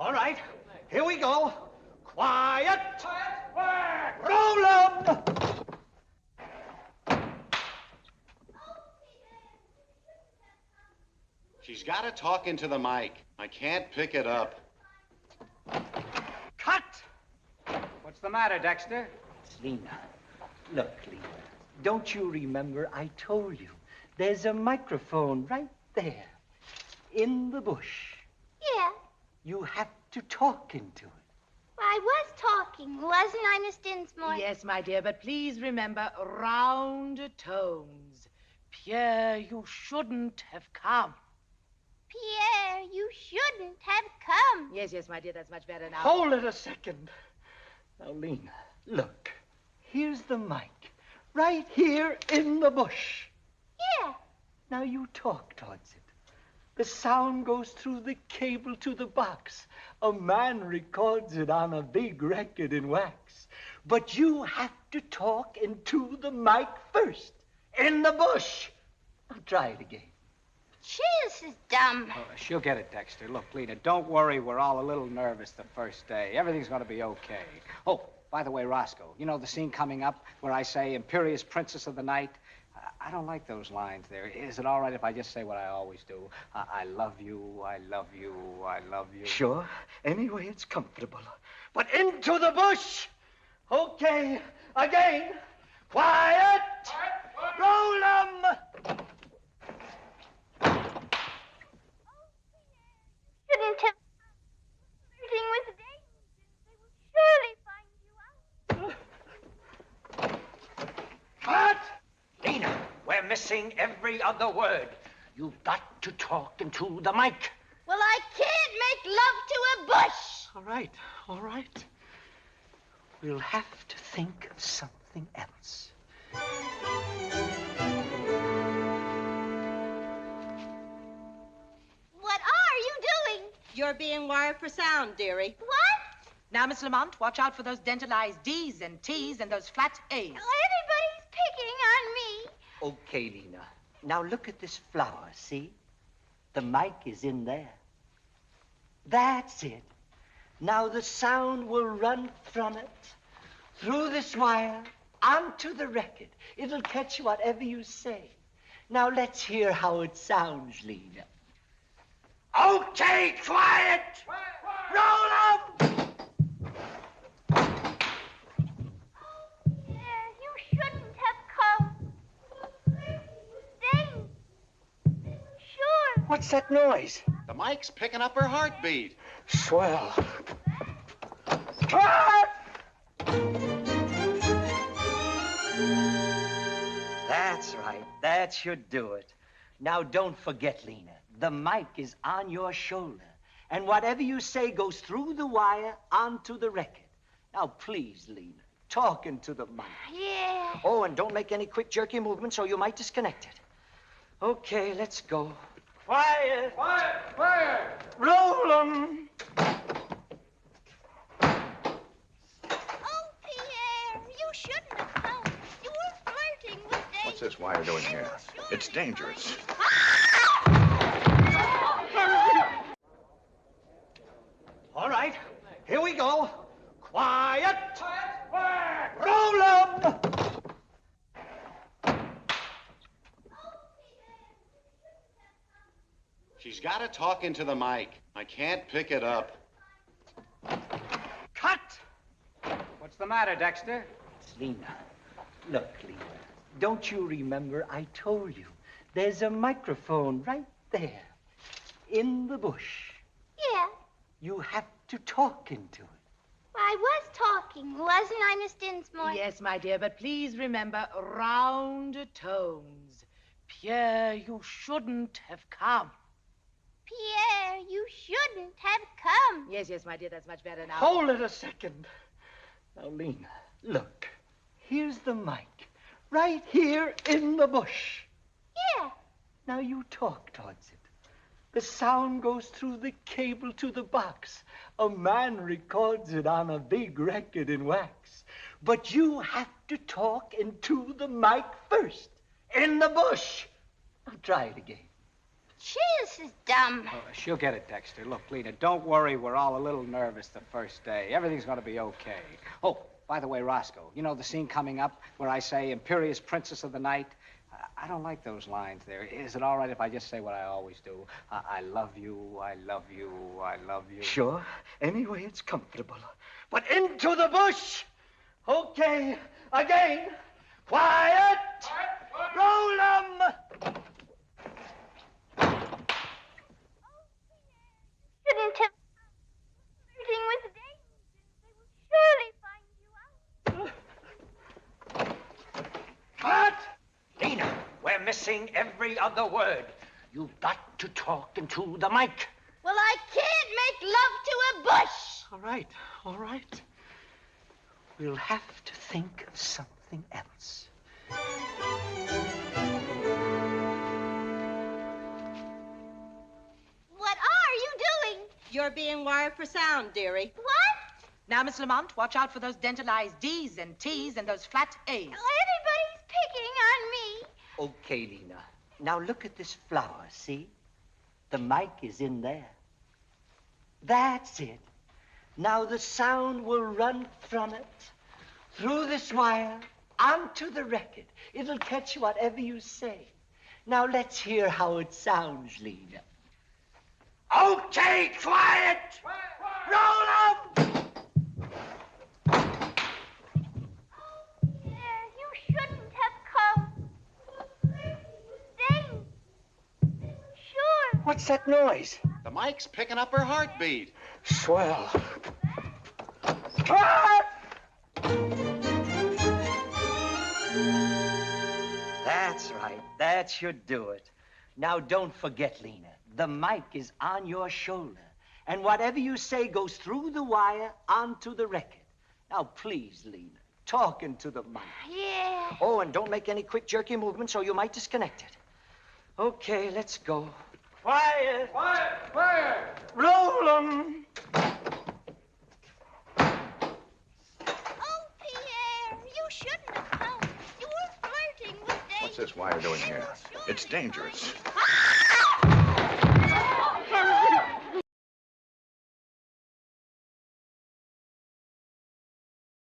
All right, here we go. Quiet! Quiet! Roll 'em! She's got to talk into the mic. I can't pick it up. Cut! What's the matter, Dexter? It's Lena. Look, Lena, don't you remember I told you there's a microphone right there in the bush? Yeah. You have to talk into it. Well, I was talking, wasn't I, Miss Dinsmore? Yes, my dear, but please remember round tones. Pierre, you shouldn't have come. Pierre, you shouldn't have come. Yes, my dear, that's much better now. Hold it a second. Now, Lena, look. Here's the mic. Right here in the bush. Yeah. Now you talk towards it. The sound goes through the cable to the box. A man records it on a big record in wax. But you have to talk into the mic first. In the bush. Now try it again. Gee, this is dumb. Oh, she'll get it, Dexter. Look, Lena, don't worry. We're all a little nervous the first day. Everything's going to be okay. Oh, by the way, Roscoe, you know the scene coming up where I say imperious princess of the night? I don't like those lines there. Is it all right if I just say what I always do? I love you, I love you, I love you. Sure. Anyway, it's comfortable. But into the bush. Okay. Again. Quiet. Roll 'em. Shouldn't have flirting with dangers. They will surely find you out. Cut! Lena, we're missing every other word. You've got to talk into the mic. Well, I can't make love to a bush. All right. We'll have to think of something else. What are you doing? You're being wired for sound, dearie. What? Now, Miss Lamont, watch out for those dentalized D's and T's and those flat A's. Everybody's picking on me. Okay, Lena. Now look at this flower, see? The mic is in there. That's it. Now the sound will run from it, through this wire, onto the record. It'll catch whatever you say. Now let's hear how it sounds, Lena. Okay, quiet! Roll up! Pierre, you shouldn't have come. Stay. Sure. What's that noise? The mic's picking up her heartbeat. Swell. Cut! That's right. That should do it. Now, don't forget, Lena, the mic is on your shoulder, and whatever you say goes through the wire onto the record. Now, please, Lena, talk into the mic. Yeah. Oh, and don't make any quick, jerky movements, or you might disconnect it. Okay, let's go. Quiet! Quiet! Quiet! Roll 'em! Oh, Pierre, you shouldn't have come. You were flirting with danger. What's this wire doing here? It's dangerous. All right, here we go. Quiet! Quiet! Roll 'em! She's got to talk into the mic. I can't pick it up. Cut! What's the matter, Dexter? It's Lena. Look, Lena, don't you remember I told you there's a microphone right there in the bush? Yeah. You have to talk into it. Well, I was talking, wasn't I, Miss Dinsmore? Yes, my dear, but please remember round tones. Pierre, you shouldn't have come. Pierre, you shouldn't have come. Yes, my dear, that's much better now. Hold it a second. Now, Lena, look. Here's the mic. Right here in the bush. Yeah. Now you talk towards it. The sound goes through the cable to the box. A man records it on a big record in wax. But you have to talk into the mic first. In the bush. Now try it again. Gee, this is dumb. She'll get it, Dexter. Look, Lena, don't worry. We're all a little nervous the first day. Everything's going to be okay. Oh, by the way, Roscoe, you know the scene coming up where I say imperious princess of the night? I don't like those lines there. Is it all right if I just say what I always do? I love you, I love you, I love you. Sure. Anyway, it's comfortable. But into the bush! Okay, again. Quiet! Roll 'em! Shouldn't have flirting with dames. They will surely find you out. What? Lena, we're missing every other word. You've got to talk into the mic. Well, I can't make love to a bush. All right, all right. We'll have to think of something else. What are you doing? You're being wired for sound, dearie. What? Now, Miss Lamont, watch out for those dentalized D's and T's and those flat A's. Everybody's picking on me. Okay, Lena. Now look at this flower, see? The mic is in there. That's it. Now the sound will run from it, through this wire, onto the record. It'll catch whatever you say. Now let's hear how it sounds, Lena. Okay, quiet! Roll up! Yeah, you shouldn't have come. Dang. Sure. What's that noise? The mic's picking up her heartbeat. Swell. Cut! That's right. That should do it. Now, don't forget, Lena, the mic is on your shoulder, and whatever you say goes through the wire onto the record. Now, please, Lena, talk into the mic. Yeah. Oh, and don't make any quick, jerky movements, or you might disconnect it. Okay, let's go. Quiet! Quiet! Quiet! Roll 'em! Oh, Pierre, you shouldn't have come. You were flirting with dames. What's this wire doing here? It's dangerous.